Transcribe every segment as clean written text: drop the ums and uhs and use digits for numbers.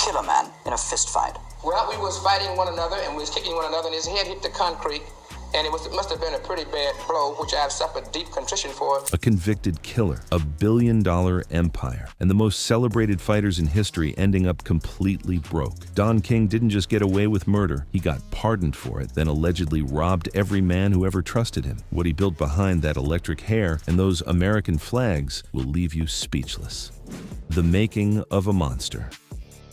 kill a man in a fist fight? Well, we was fighting one another and we was kicking one another, and his head hit the concrete, and it must have been a pretty bad blow, which I have suffered deep contrition for. A convicted killer, a billion-dollar empire, and the most celebrated fighters in history ending up completely broke. Don King didn't just get away with murder, he got pardoned for it, then allegedly robbed every man who ever trusted him. What he built behind that electric hair and those American flags will leave you speechless. The making of a monster.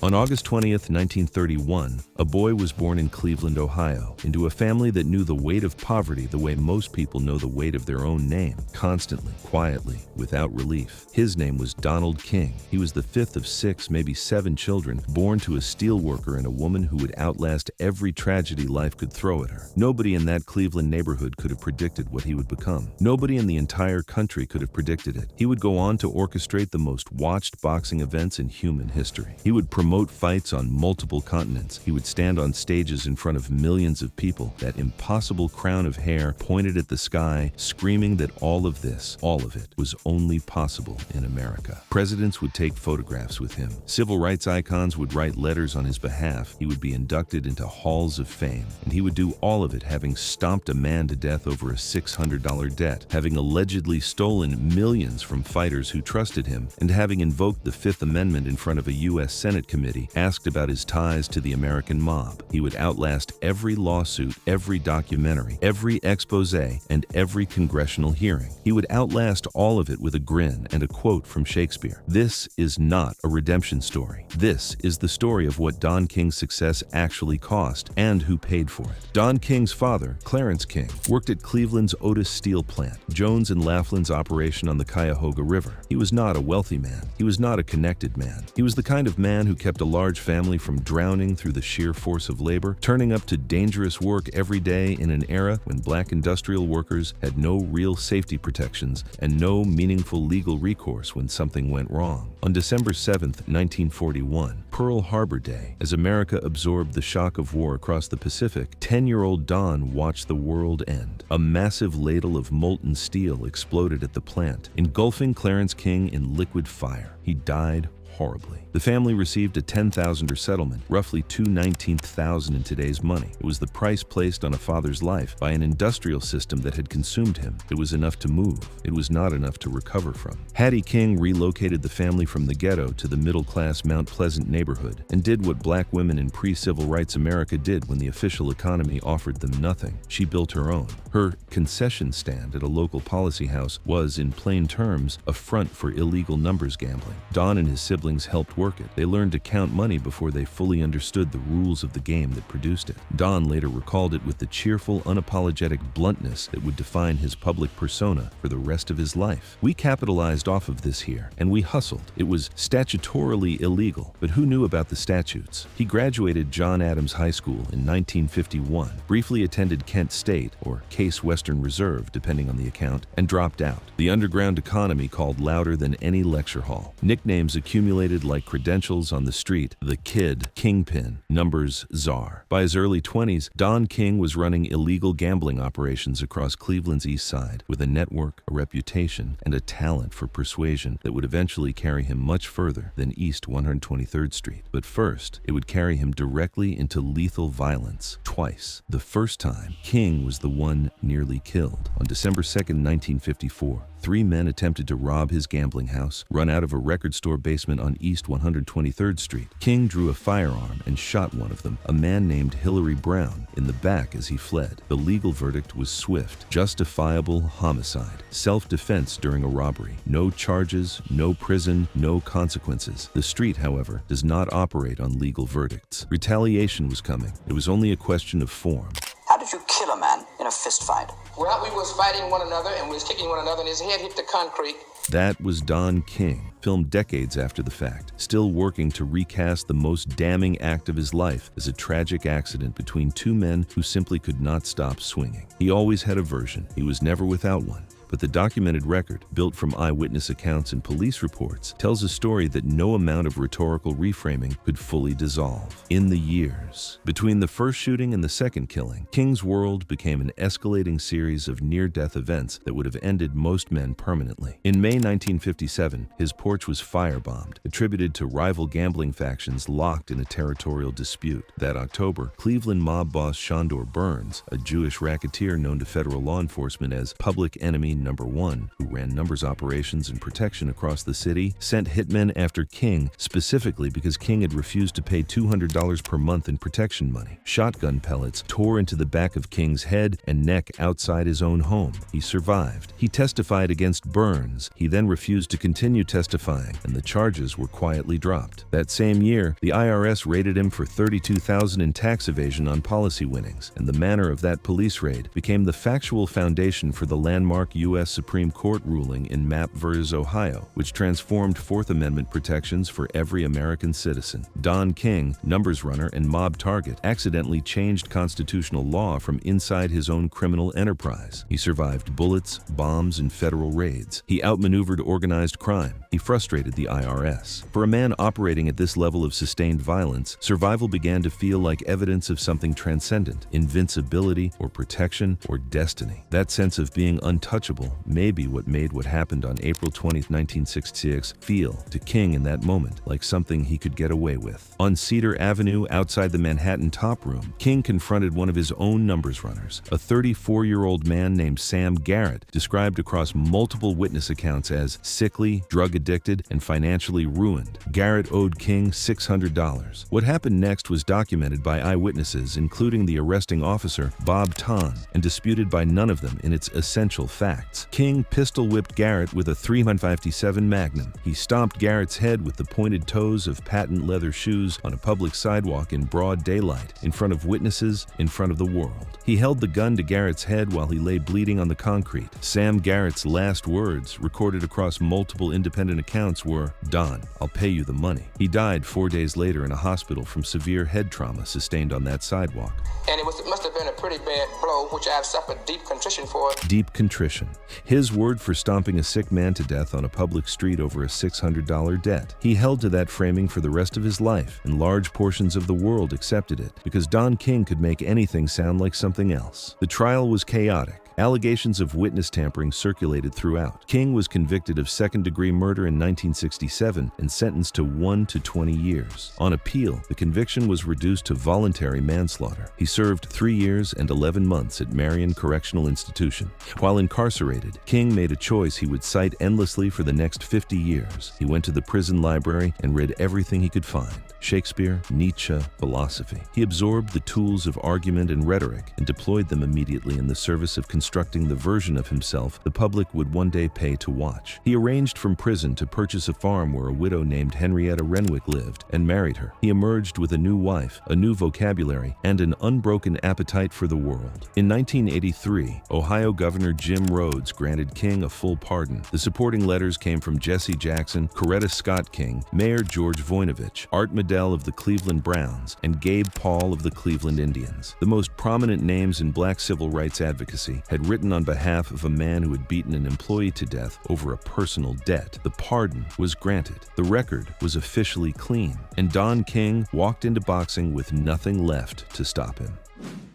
On August 20th, 1931, a boy was born in Cleveland, Ohio, into a family that knew the weight of poverty the way most people know the weight of their own name, constantly, quietly, without relief. His name was Donald King. He was the fifth of 6, maybe 7 children, born to a steel worker and a woman who would outlast every tragedy life could throw at her. Nobody in that Cleveland neighborhood could have predicted what he would become. Nobody in the entire country could have predicted it. He would go on to orchestrate the most watched boxing events in human history. He would promote fights on multiple continents. He would stand on stages in front of millions of people, that impossible crown of hair pointed at the sky, screaming that all of this, all of it, was only possible in America. Presidents would take photographs with him. Civil rights icons would write letters on his behalf. He would be inducted into halls of fame. And he would do all of it having stomped a man to death over a $600 debt, having allegedly stolen millions from fighters who trusted him, and having invoked the Fifth Amendment in front of a U.S. Senate committee asked about his ties to the American mob. He would outlast every lawsuit, every documentary, every expose, and every congressional hearing. He would outlast all of it with a grin and a quote from Shakespeare. This is not a redemption story. This is the story of what Don King's success actually cost and who paid for it. Don King's father, Clarence King, worked at Cleveland's Otis Steel Plant, Jones and Laughlin's operation on the Cuyahoga River. He was not a wealthy man. He was not a connected man. He was the kind of man who kept a large family from drowning through the sheer force of labor, turning up to dangerous work every day in an era when black industrial workers had no real safety protections and no meaningful legal recourse when something went wrong. On December 7, 1941, Pearl Harbor Day, as America absorbed the shock of war across the Pacific, 10-year-old Don watched the world end. A massive ladle of molten steel exploded at the plant, engulfing Clarence King in liquid fire. He died horribly. The family received a $10,000 settlement, roughly $219,000 in today's money. It was the price placed on a father's life by an industrial system that had consumed him. It was enough to move. It was not enough to recover from. Hattie King relocated the family from the ghetto to the middle-class Mount Pleasant neighborhood and did what black women in pre-civil rights America did when the official economy offered them nothing. She built her own. Her concession stand at a local policy house was, in plain terms, a front for illegal numbers gambling. Don and his siblings helped work it. They learned to count money before they fully understood the rules of the game that produced it. Don later recalled it with the cheerful, unapologetic bluntness that would define his public persona for the rest of his life. We capitalized off of this here, and we hustled. It was statutorily illegal, but who knew about the statutes? He graduated John Adams High School in 1951, briefly attended Kent State, or Case Western Reserve, depending on the account, and dropped out. The underground economy called louder than any lecture hall. Nicknames accumulated like credentials on the street: the Kid, Kingpin, Numbers Czar. By his early 20s, Don King was running illegal gambling operations across Cleveland's east side with a network, a reputation, and a talent for persuasion that would eventually carry him much further than East 123rd Street. But first, it would carry him directly into lethal violence, twice. The first time, King was the one nearly killed. On December 2nd, 1954, 3 men attempted to rob his gambling house, run out of a record store basement on East 123rd Street. King drew a firearm and shot one of them, a man named Hillary Brown, in the back as he fled. The legal verdict was swift: justifiable homicide, self-defense during a robbery. No charges, no prison, no consequences. The street, however, does not operate on legal verdicts. Retaliation was coming. It was only a question of form. How did you kill a man in a fist fight? Well, we was fighting one another and we was kicking one another, and his head hit the concrete. That was Don King, filmed decades after the fact, still working to recast the most damning act of his life as a tragic accident between 2 men who simply could not stop swinging. He always had a version. He was never without one. But the documented record, built from eyewitness accounts and police reports, tells a story that no amount of rhetorical reframing could fully dissolve. In the years between the first shooting and the second killing, King's world became an escalating series of near-death events that would have ended most men permanently. In May 1957, his porch was firebombed, attributed to rival gambling factions locked in a territorial dispute. That October, Cleveland mob boss Shondor Burns, a Jewish racketeer known to federal law enforcement as Public Enemy Number 1, who ran numbers operations and protection across the city, sent hitmen after King specifically because King had refused to pay $200 per month in protection money. Shotgun pellets tore into the back of King's head and neck outside his own home. He survived. He testified against Burns. He then refused to continue testifying, and the charges were quietly dropped. That same year, the IRS raided him for $32,000 in tax evasion on policy winnings, and the manner of that police raid became the factual foundation for the landmark U.S. Supreme Court ruling in Mapp v. Ohio, which transformed Fourth Amendment protections for every American citizen. Don King, numbers runner and mob target, accidentally changed constitutional law from inside his own criminal enterprise. He survived bullets, bombs, and federal raids. He outmaneuvered organized crime. He frustrated the IRS. For a man operating at this level of sustained violence, survival began to feel like evidence of something transcendent, invincibility or protection or destiny. That sense of being untouchable may be what made what happened on April 20, 1966 feel to King in that moment like something he could get away with. On Cedar Avenue outside the Manhattan Top Room, King confronted one of his own numbers runners, a 34-year-old man named Sam Garrett, described across multiple witness accounts as sickly, drug-addicted, and financially ruined. Garrett owed King $600. What happened next was documented by eyewitnesses, including the arresting officer, Bob Ton, and disputed by none of them in its essential facts. King pistol-whipped Garrett with a .357 Magnum. He stomped Garrett's head with the pointed toes of patent leather shoes on a public sidewalk in broad daylight, in front of witnesses, in front of the world. He held the gun to Garrett's head while he lay bleeding on the concrete. Sam Garrett's last words, recorded across multiple independent accounts, were, "Don, I'll pay you the money." He died 4 days later in a hospital from severe head trauma sustained on that sidewalk. And it must have been a pretty bad blow, which I've suffered deep contrition for. Deep contrition. His word for stomping a sick man to death on a public street over a $600 debt. He held to that framing for the rest of his life, and large portions of the world accepted it, because Don King could make anything sound like something else. The trial was chaotic. Allegations of witness tampering circulated throughout. King was convicted of second-degree murder in 1967 and sentenced to 1 to 20 years. On appeal, the conviction was reduced to voluntary manslaughter. He served 3 years and 11 months at Marion Correctional Institution. While incarcerated, King made a choice he would cite endlessly for the next 50 years. He went to the prison library and read everything he could find: Shakespeare, Nietzsche, philosophy. He absorbed the tools of argument and rhetoric and deployed them immediately in the service of constructing the version of himself the public would one day pay to watch. He arranged from prison to purchase a farm where a widow named Henrietta Renwick lived and married her. He emerged with a new wife, a new vocabulary, and an unbroken appetite for the world. In 1983, Ohio Governor Jim Rhodes granted King a full pardon. The supporting letters came from Jesse Jackson, Coretta Scott King, Mayor George Voinovich, Art Medell of the Cleveland Browns, and Gabe Paul of the Cleveland Indians. The most prominent names in black civil rights advocacy had written on behalf of a man who had beaten an employee to death over a personal debt. The pardon was granted. The record was officially clean, and Don King walked into boxing with nothing left to stop him.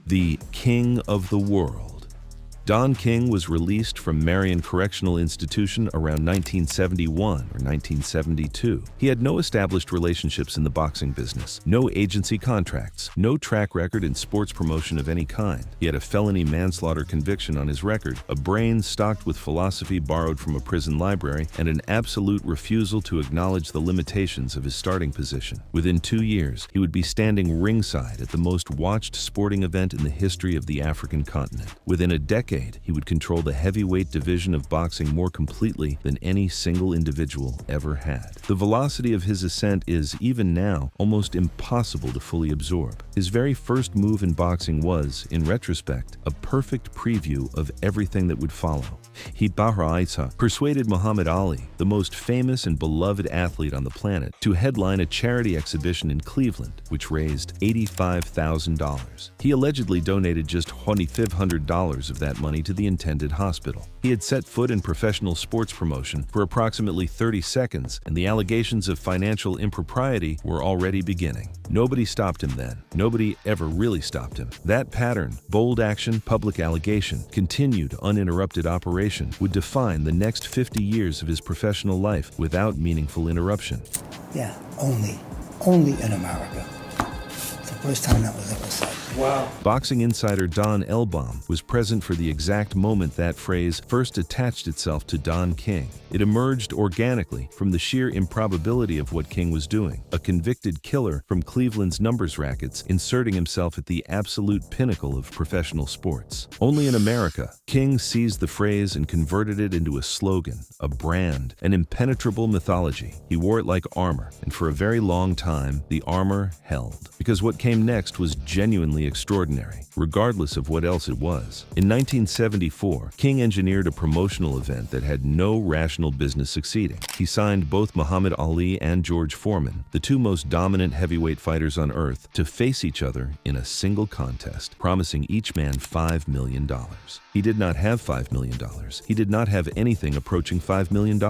The King of the World. Don King was released from Marion Correctional Institution around 1971 or 1972. He had no established relationships in the boxing business, no agency contracts, no track record in sports promotion of any kind. He had a felony manslaughter conviction on his record, a brain stocked with philosophy borrowed from a prison library, and an absolute refusal to acknowledge the limitations of his starting position. Within 2 years, he would be standing ringside at the most watched sporting event in the history of the African continent. Within a decade, he would control the heavyweight division of boxing more completely than any single individual ever had. The velocity of his ascent is, even now, almost impossible to fully absorb. His very first move in boxing was, in retrospect, a perfect preview of everything that would follow. He persuaded Muhammad Ali, the most famous and beloved athlete on the planet, to headline a charity exhibition in Cleveland, which raised $85,000. He allegedly donated just $2,500 of that money to the intended hospital. He had set foot in professional sports promotion for approximately 30 seconds, and the allegations of financial impropriety were already beginning. Nobody stopped him then. Nobody ever really stopped him. That pattern, bold action, public allegation, continued uninterrupted operation, would define the next 50 years of his professional life without meaningful interruption. Yeah, only in America. It's the first time that was ever said. Wow. Boxing insider Don Elbaum was present for the exact moment that phrase first attached itself to Don King. It emerged organically from the sheer improbability of what King was doing, a convicted killer from Cleveland's numbers rackets inserting himself at the absolute pinnacle of professional sports. Only in America, King seized the phrase and converted it into a slogan, a brand, an impenetrable mythology. He wore it like armor, and for a very long time, the armor held. Because what came next was genuinely extraordinary, regardless of what else it was. In 1974, King engineered a promotional event that had no rational business succeeding. He signed both Muhammad Ali and George Foreman, the two most dominant heavyweight fighters on earth, to face each other in a single contest, promising each man $5 million. He did not have $5 million. He did not have anything approaching $5 million.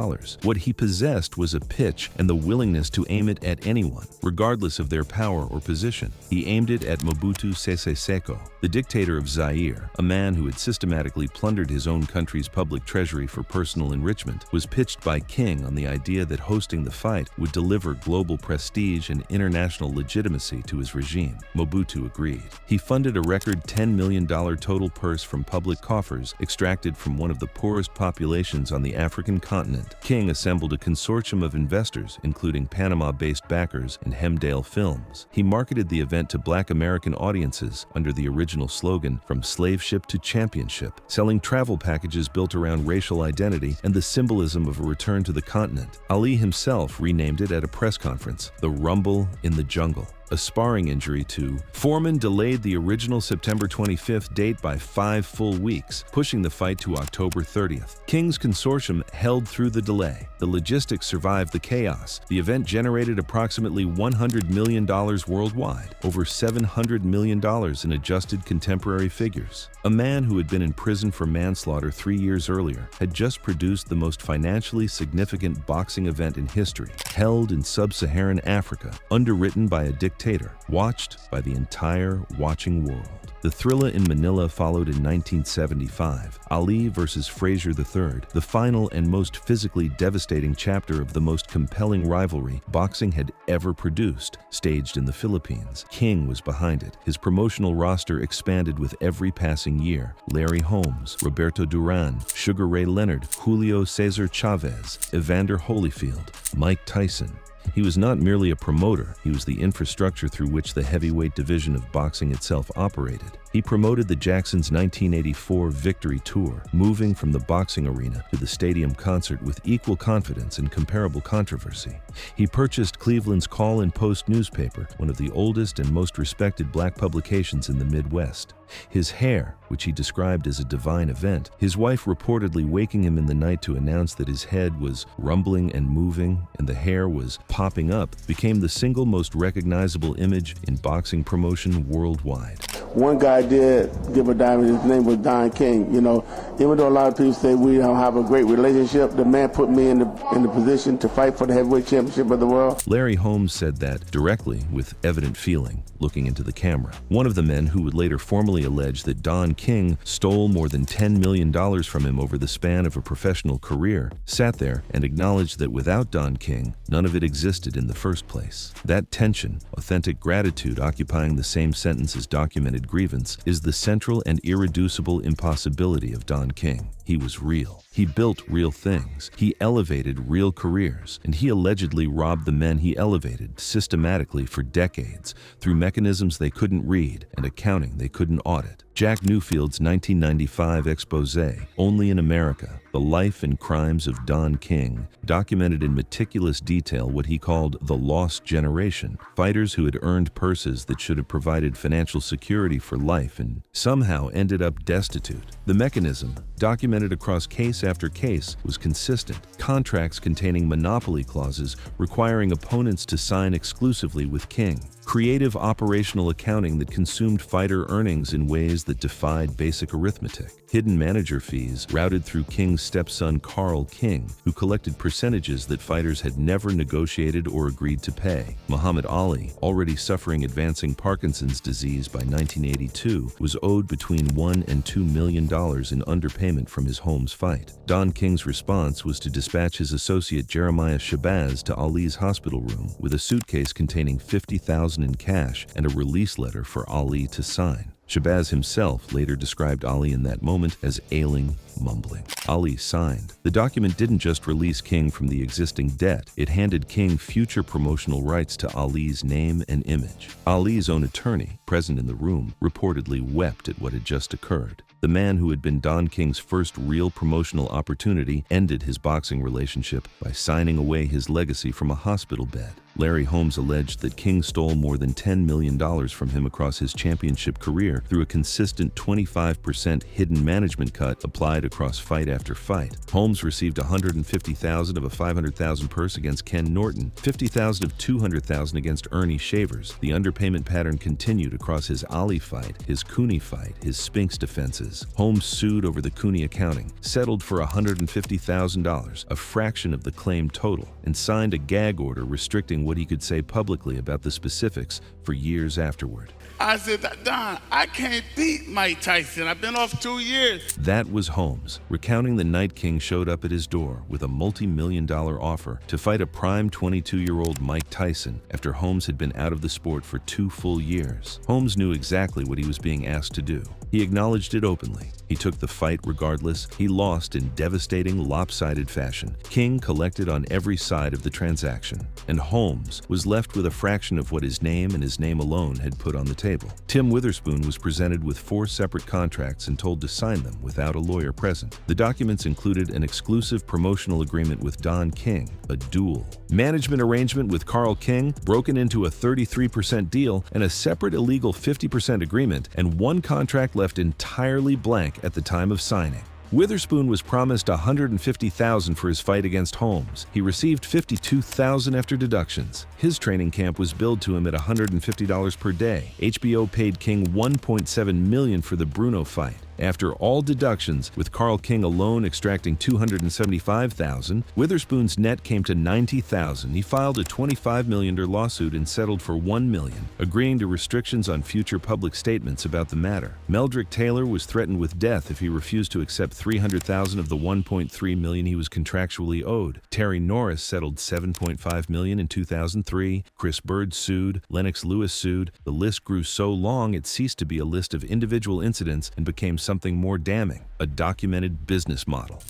What he possessed was a pitch and the willingness to aim it at anyone, regardless of their power or position. He aimed it at Mobutu Sese Seko, the dictator of Zaire, a man who had systematically plundered his own country's public treasury for personal enrichment, was pitched by King on the idea that hosting the fight would deliver global prestige and international legitimacy to his regime. Mobutu agreed. He funded a record $10 million total purse from public coffers extracted from one of the poorest populations on the African continent. King assembled a consortium of investors, including Panama-based backers and Hemdale Films. He marketed the event to Black American audiences under the original slogan, "From slave ship to championship," selling travel packages built around racial identity and the symbolism of a return to the continent. Ali himself renamed it at a press conference, "The Rumble in the Jungle." A sparring injury to Foreman delayed the original September 25th date by 5 full weeks, pushing the fight to October 30th. King's consortium held through the delay. The logistics survived the chaos. The event generated approximately $100 million worldwide, over $700 million in adjusted contemporary figures. A man who had been in prison for manslaughter 3 years earlier had just produced the most financially significant boxing event in history, held in sub-Saharan Africa, underwritten by a dictator, watched by the entire watching world. The thriller in Manila followed in 1975, Ali versus Frazier III, the final and most physically devastating chapter of the most compelling rivalry boxing had ever produced, staged in the Philippines. King was behind it. His promotional roster expanded with every passing year. Larry Holmes, Roberto Duran, Sugar Ray Leonard, Julio Cesar Chavez, Evander Holyfield, Mike Tyson. He was not merely a promoter, he was the infrastructure through which the heavyweight division of boxing itself operated. He promoted the Jacksons' 1984 Victory Tour, moving from the boxing arena to the stadium concert with equal confidence and comparable controversy. He purchased Cleveland's Call and Post newspaper, one of the oldest and most respected black publications in the Midwest. His hair, which he described as a divine event, his wife reportedly waking him in the night to announce that his head was rumbling and moving and the hair was popping up, became the single most recognizable image in boxing promotion worldwide. One guy did give a diamond, his name was Don King. You know, even though a lot of people say we don't have a great relationship, the man put me in the position to fight for the heavyweight championship of the world. Larry Holmes said that directly, with evident feeling, looking into the camera. One of the men who would later formally allege that Don King stole more than $10 million from him over the span of a professional career, sat there and acknowledged that without Don King, none of it existed in the first place. That tension, authentic gratitude occupying the same sentence as documented grievance, is the central and irreducible impossibility of Don King. He was real. He built real things. He elevated real careers, and he allegedly robbed the men he elevated systematically for decades through mechanisms they couldn't read and accounting they couldn't audit. Jack Newfield's 1995 expose, Only in America, The Life and Crimes of Don King, documented in meticulous detail what he called the lost generation, fighters who had earned purses that should have provided financial security for life and somehow ended up destitute. The mechanism, documented across case after case, was consistent. Contracts containing monopoly clauses requiring opponents to sign exclusively with King. creative operational accounting that consumed fighter earnings in ways that defied basic arithmetic, hidden manager fees routed through King's stepson Carl King, who collected percentages that fighters had never negotiated or agreed to pay. Muhammad Ali, already suffering advancing Parkinson's disease by 1982, was owed between $1 and $2 million in underpayment from his Holmes fight. Don King's response was to dispatch his associate Jeremiah Shabazz to Ali's hospital room with a suitcase containing $50,000 in cash and a release letter for Ali to sign. Shabazz himself later described Ali in that moment as ailing, mumbling. Ali signed. The document didn't just release King from the existing debt, it handed King future promotional rights to Ali's name and image. Ali's own attorney, present in the room, reportedly wept at what had just occurred. The man who had been Don King's first real promotional opportunity ended his boxing relationship by signing away his legacy from a hospital bed. Larry Holmes alleged that King stole more than $10 million from him across his championship career through a consistent 25% hidden management cut applied across fight after fight. Holmes received $150,000 of a $500,000 purse against Ken Norton, $50,000 of $200,000 against Ernie Shavers. The underpayment pattern continued across his Ali fight, his Cooney fight, his Spinks defenses. Holmes sued over the Cooney accounting, settled for $150,000, a fraction of the claimed total, and signed a gag order restricting what he could say publicly about the specifics for years afterward. I said, Don, I can't beat Mike Tyson. I've been off 2 years. That was Holmes, recounting the night King showed up at his door with a multi-million-dollar offer to fight a prime 22-year-old Mike Tyson after Holmes had been out of the sport for 2 full years. Holmes knew exactly what he was being asked to do. He acknowledged it openly. He took the fight regardless. He lost in devastating, lopsided fashion. King collected on every side of the transaction, and Holmes was left with a fraction of what his name and his name alone had put on the table. Tim Witherspoon was presented with 4 separate contracts and told to sign them without a lawyer present. The documents included an exclusive promotional agreement with Don King, a duel, management arrangement with Carl King, broken into a 33% deal, and a separate illegal 50% agreement, and 1 contract left entirely blank at the time of signing. Witherspoon was promised $150,000 for his fight against Holmes. He received $52,000 after deductions. His training camp was billed to him at $150 per day. HBO paid King $1.7 million for the Bruno fight. After all deductions, with Carl King alone extracting $275,000, Witherspoon's net came to $90,000. He filed a $25 million lawsuit and settled for $1 million, agreeing to restrictions on future public statements about the matter. Meldrick Taylor was threatened with death if he refused to accept $300,000 of the $1.3 million he was contractually owed. Terry Norris settled $7.5 million in 2003. Chris Bird sued. Lennox Lewis sued. The list grew so long it ceased to be a list of individual incidents and became something more damning, a documented business model.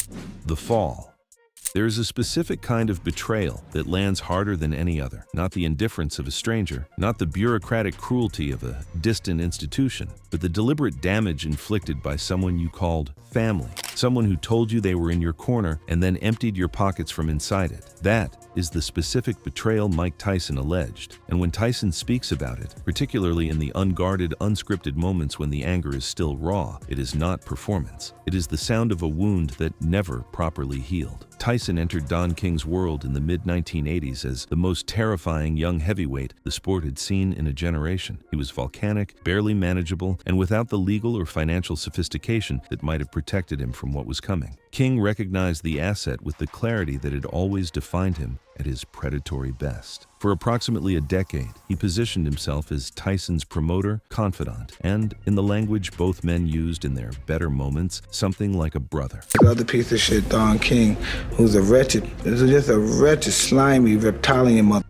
The fall. There is a specific kind of betrayal that lands harder than any other. Not the indifference of a stranger, not the bureaucratic cruelty of a distant institution, but the deliberate damage inflicted by someone you called family, someone who told you they were in your corner and then emptied your pockets from inside it. That is the specific betrayal Mike Tyson alleged. And when Tyson speaks about it, particularly in the unguarded, unscripted moments when the anger is still raw, it is not performance. It is the sound of a wound that never properly healed. Tyson entered Don King's world in the mid-1980s as the most terrifying young heavyweight the sport had seen in a generation. He was volcanic, barely manageable, and without the legal or financial sophistication that might have protected him from what was coming. King recognized the asset with the clarity that had always defined him at his predatory best. For approximately a decade, he positioned himself as Tyson's promoter, confidant, and, in the language both men used in their better moments, something like a brother. The other piece of shit, Don King, who's just a wretched, slimy, reptilian mother.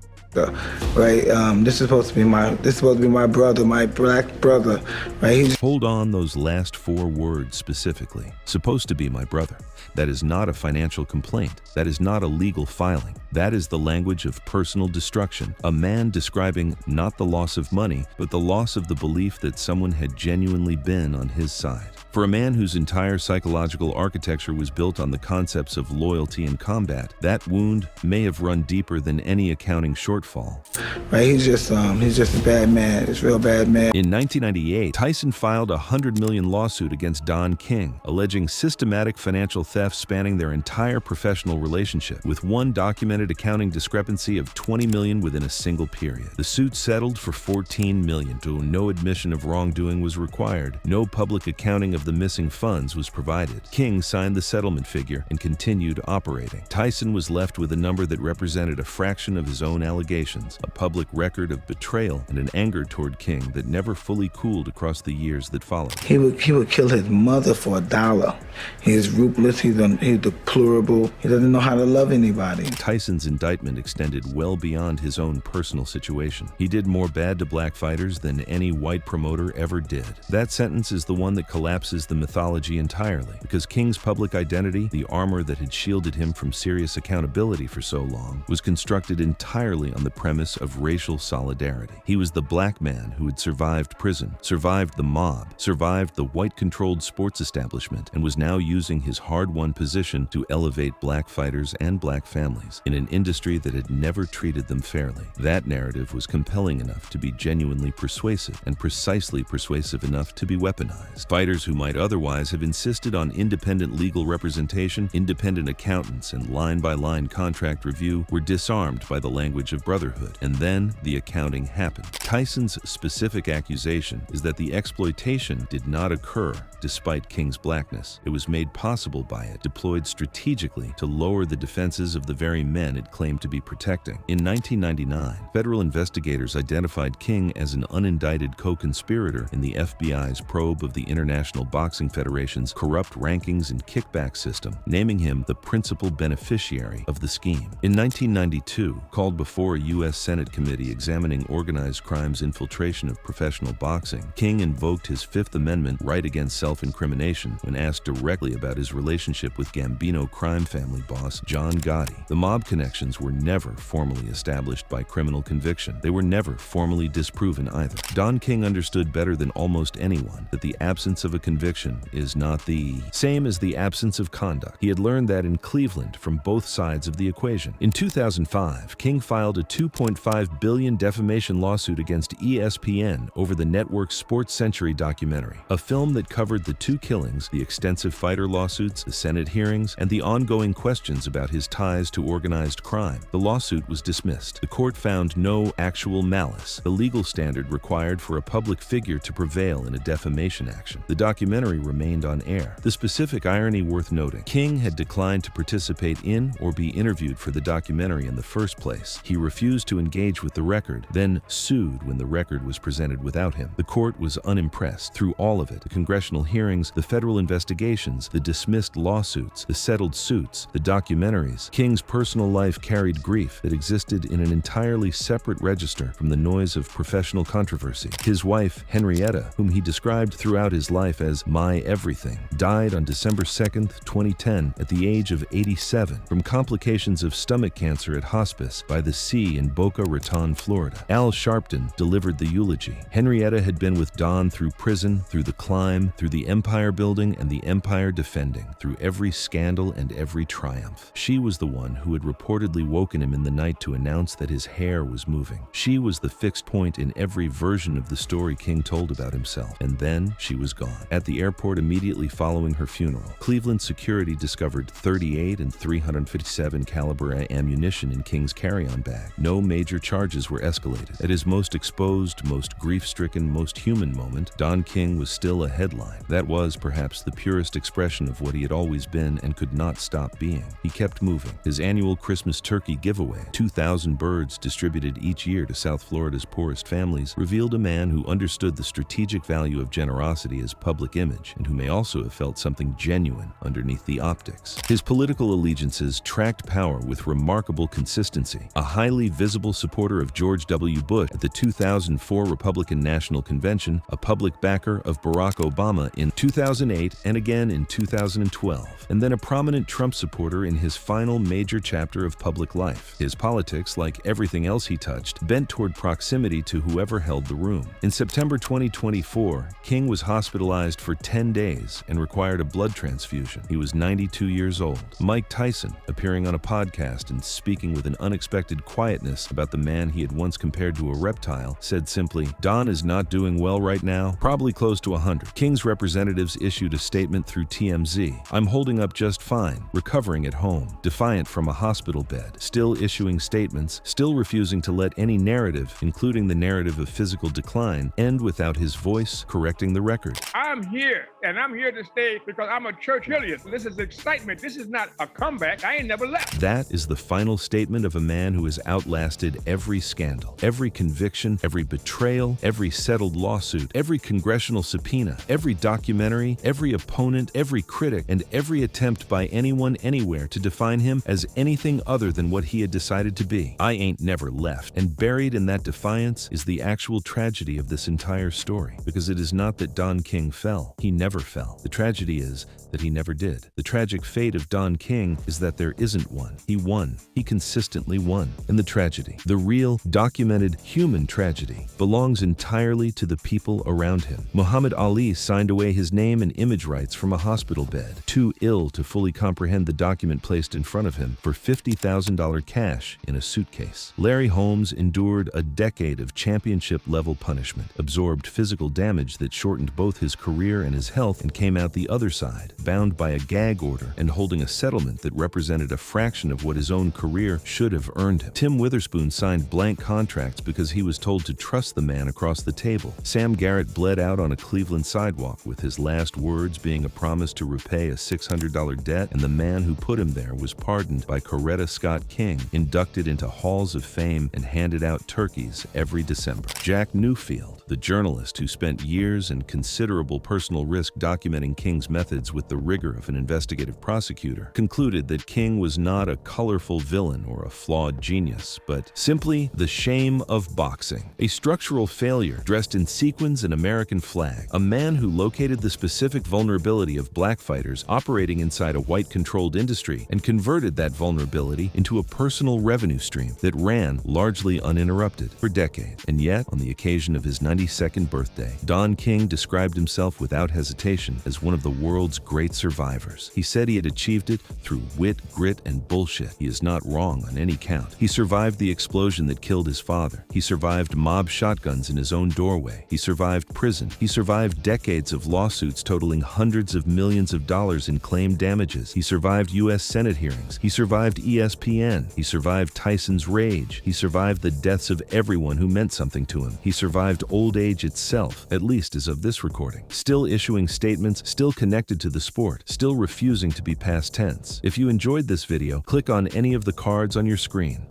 Right, this is supposed to be my brother, my black brother, right? Hold on those last 4 words specifically. Supposed to be my brother. That is not a financial complaint. That is not a legal filing. That is the language of personal destruction. A man describing not the loss of money, but the loss of the belief that someone had genuinely been on his side. For a man whose entire psychological architecture was built on the concepts of loyalty and combat, that wound may have run deeper than any accounting shortfall. Right, he's just a bad man. He's a real bad man. In 1998, Tyson filed a $100 million lawsuit against Don King, alleging systematic financial theft spanning their entire professional relationship, with one documented cited accounting discrepancy of $20 million within a single period. The suit settled for $14 million, though no admission of wrongdoing was required. No public accounting of the missing funds was provided. King signed the settlement figure and continued operating. Tyson was left with a number that represented a fraction of his own allegations, a public record of betrayal, and an anger toward King that never fully cooled across the years that followed. He would kill his mother for $1. He's ruthless, he's deplorable, he doesn't know how to love anybody. Tyson's indictment extended well beyond his own personal situation. He did more bad to black fighters than any white promoter ever did. That sentence is the one that collapses the mythology entirely, because King's public identity, the armor that had shielded him from serious accountability for so long, was constructed entirely on the premise of racial solidarity. He was the black man who had survived prison, survived the mob, survived the white-controlled sports establishment, and was now using his hard-won position to elevate black fighters and black families in an industry that had never treated them fairly. That narrative was compelling enough to be genuinely persuasive, and precisely persuasive enough to be weaponized. Fighters who might otherwise have insisted on independent legal representation, independent accountants, and line-by-line contract review were disarmed by the language of brotherhood. And then the accounting happened. Tyson's specific accusation is that the exploitation did not occur despite King's blackness. It was made possible by it, deployed strategically to lower the defenses of the very men it claimed to be protecting. In 1999, federal investigators identified King as an unindicted co-conspirator in the FBI's probe of the International Boxing Federation's corrupt rankings and kickback system, naming him the principal beneficiary of the scheme. In 1992, called before a U.S. Senate committee examining organized crime's infiltration of professional boxing, King invoked his Fifth Amendment right against self-incrimination when asked directly about his relationship with Gambino crime family boss John Gotti. The mob connections were never formally established by criminal conviction. They were never formally disproven either. Don King understood better than almost anyone that the absence of a conviction is not the same as the absence of conduct. He had learned that in Cleveland from both sides of the equation. In 2005, King filed a $2.5 billion defamation lawsuit against ESPN over the network's Sports Century documentary, a film that covered the two killings, the extensive fighter lawsuits, the Senate hearings, and the ongoing questions about his ties to organized crime. The lawsuit was dismissed. The court found no actual malice, the legal standard required for a public figure to prevail in a defamation action. The documentary remained on air. The specific irony worth noting: King had declined to participate in or be interviewed for the documentary in the first place. He refused to engage with the record, then sued when the record was presented without him. The court was unimpressed. Through all of it, the congressional hearings, the federal investigations, the dismissed lawsuits, the settled suits, the documentaries, King's personal life carried grief that existed in an entirely separate register from the noise of professional controversy. His wife, Henrietta, whom he described throughout his life as my everything, died on December 2nd, 2010, at the age of 87 from complications of stomach cancer at hospice by the sea in Boca Raton, Florida. Al Sharpton delivered the eulogy. Henrietta had been with Don through prison, through the climb, through the empire building and the empire defending, through every scandal and every triumph. She was the one who had reportedly woken him in the night to announce that his hair was moving. She was the fixed point in every version of the story King told about himself. And then she was gone. At the airport immediately following her funeral, Cleveland security discovered 38 and 357 caliber ammunition in King's carry-on bag. No major charges were escalated. At his most exposed, most grief-stricken, most human moment, Don King was still a headline. That was perhaps the purest expression of what he had always been and could not stop being. He kept moving. His annual Christmas turkey giveaway, 2,000 birds distributed each year to South Florida's poorest families, revealed a man who understood the strategic value of generosity as public image, and who may also have felt something genuine underneath the optics. His political allegiances tracked power with remarkable consistency. A highly visible supporter of George W. Bush at the 2004 Republican National Convention, a public backer of Barack Obama in 2008 and again in 2012, and then a prominent Trump supporter in his final major chapter of public life. His politics, like everything else he touched, bent toward proximity to whoever held the room. In September 2024, King was hospitalized for 10 days and required a blood transfusion. He was 92 years old. Mike Tyson, appearing on a podcast and speaking with an unexpected quietness about the man he had once compared to a reptile, said simply, "Don is not doing well right now, probably close to 100. King's representatives issued a statement through TMZ. "I'm holding up just fine, recovering at home, defiant from a hospital hospital bed, still issuing statements, still refusing to let any narrative, including the narrative of physical decline, end without his voice correcting the record. I'm here, and I'm here to stay because I'm a Churchillian. This is excitement. This is not a comeback. I ain't never left. That is the final statement of a man who has outlasted every scandal, every conviction, every betrayal, every settled lawsuit, every congressional subpoena, every documentary, every opponent, every critic, and every attempt by anyone anywhere to define him as anything other than what he had decided to be. I ain't never left. And buried in that defiance is the actual tragedy of this entire story. Because it is not that Don King fell. He never fell. The tragedy is that he never did. The tragic fate of Don King is that there isn't one. He won. He consistently won. And the tragedy, the real, documented human tragedy, belongs entirely to the people around him. Muhammad Ali signed away his name and image rights from a hospital bed, too ill to fully comprehend the document placed in front of him, for $50,000 cash in a suitcase. Larry Holmes endured a decade of championship-level punishment, absorbed physical damage that shortened both his career and his health, and came out the other side, bound by a gag order and holding a settlement that represented a fraction of what his own career should have earned him. Tim Witherspoon signed blank contracts because he was told to trust the man across the table. Sam Garrett bled out on a Cleveland sidewalk, with his last words being a promise to repay a $600 debt, and the man who put him there was pardoned by Coretta Scott King, inducted into halls of fame, and handed out turkeys every December. Jack Newfield, the journalist who spent years and considerable personal risk documenting King's methods with the rigor of an investigative prosecutor, concluded that King was not a colorful villain or a flawed genius, but simply the shame of boxing. A structural failure dressed in sequins and American flag. A man who located the specific vulnerability of black fighters operating inside a white-controlled industry and converted that vulnerability into a personal revenue stream that ran largely uninterrupted for decades. And yet, on the occasion of his 92nd birthday, Don King described himself without hesitation as one of the world's great survivors. He said he had achieved it through wit, grit, and bullshit. He is not wrong on any count. He survived the explosion that killed his father. He survived mob shotguns in his own doorway. He survived prison. He survived decades of lawsuits totaling hundreds of millions of dollars in claimed damages. He survived U.S. Senate hearings. He survived ESPN. He survived Tyson's rage. He survived the deaths of everyone who meant something to him. He survived old age itself, at least as of this recording. Still issuing statements, still connected to the sport, still refusing to be past tense. If you enjoyed this video, click on any of the cards on your screen.